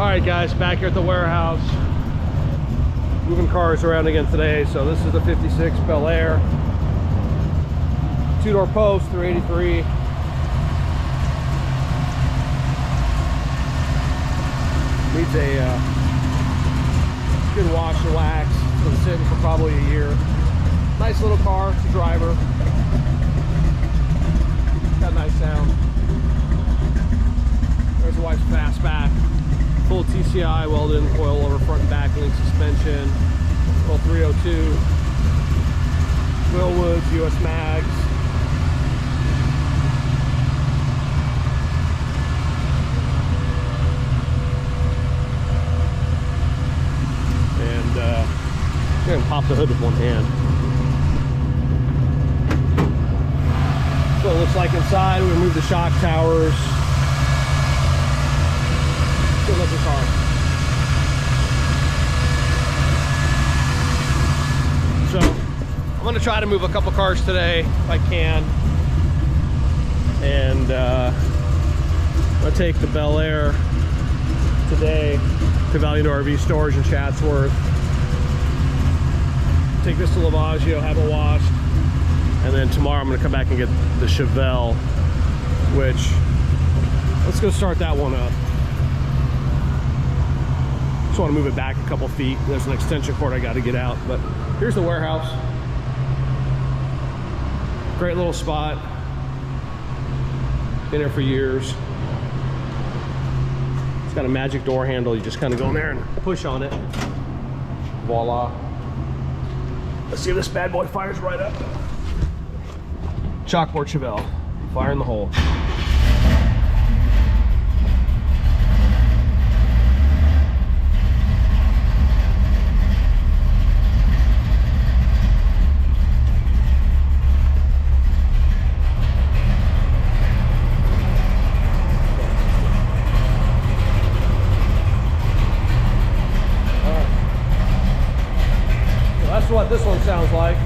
Alright guys, back here at the warehouse. Moving cars around again today. So this is the 56 Bel Air. 2-door post, 383. Needs a good wash and wax. It's been sitting for probably a year. Nice little car, it's a driver. Got a nice sound. There's the wife's Fastback. Full TCI welded in coil over front and back link suspension. Full 302. Wheel woods, US mags. And I'm gonna pop the hood with one hand. So it looks like inside. We removed the shock towers. Good looking car. So I'm gonna try to move a couple cars today if I can. And I'm gonna take the Bel Air today to Valiant RV Storage in Chatsworth. Take this to Lavaggio, have it washed. And then tomorrow I'm gonna come back and get the Chevelle, which, let's go start that one up. Just wanna move it back a couple feet. There's an extension cord I gotta get out, but here's the warehouse. Great little spot. Been there for years. It's got a magic door handle. You just kind of go in there and push on it. Voila. Let's see if this bad boy fires right up. Chalkboard Chevelle, fire in the hole. That's what this one sounds like.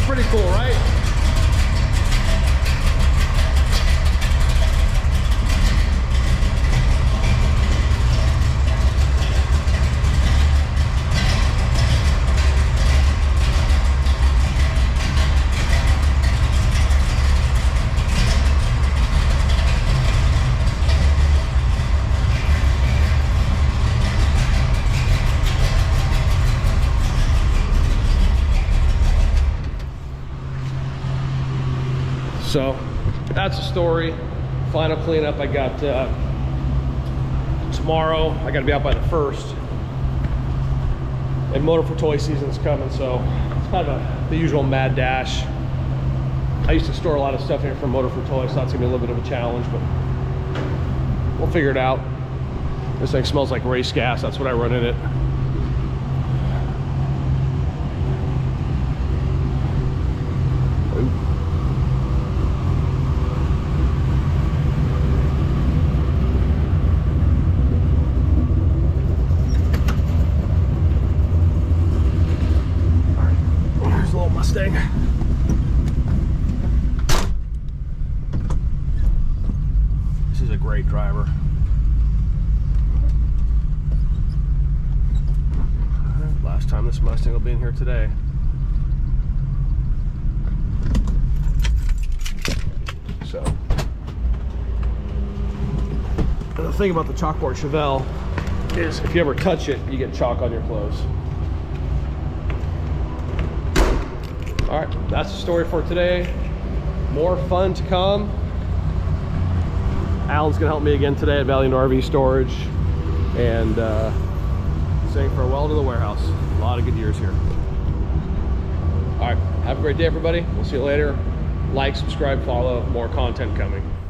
Pretty cool, right? So that's the story. Final cleanup. I got tomorrow. I got to be out by the 1st. And motor for toy season's coming, so it's kind of the usual mad dash. I used to store a lot of stuff here for motor for toys, so that's gonna be a little bit of a challenge, but we'll figure it out. This thing smells like race gas. That's what I run in it. Mustang. This is a great driver. Last time this Mustang will be in here today. So, and the thing about the chalkboard Chevelle is if you ever touch it, you get chalk on your clothes. All right, that's the story for today. More fun to come. Alan's gonna help me again today at Valiant RV Storage, and saying farewell to the warehouse. A lot of good years here. All right, have a great day, everybody. We'll see you later. Like, subscribe, follow, more content coming.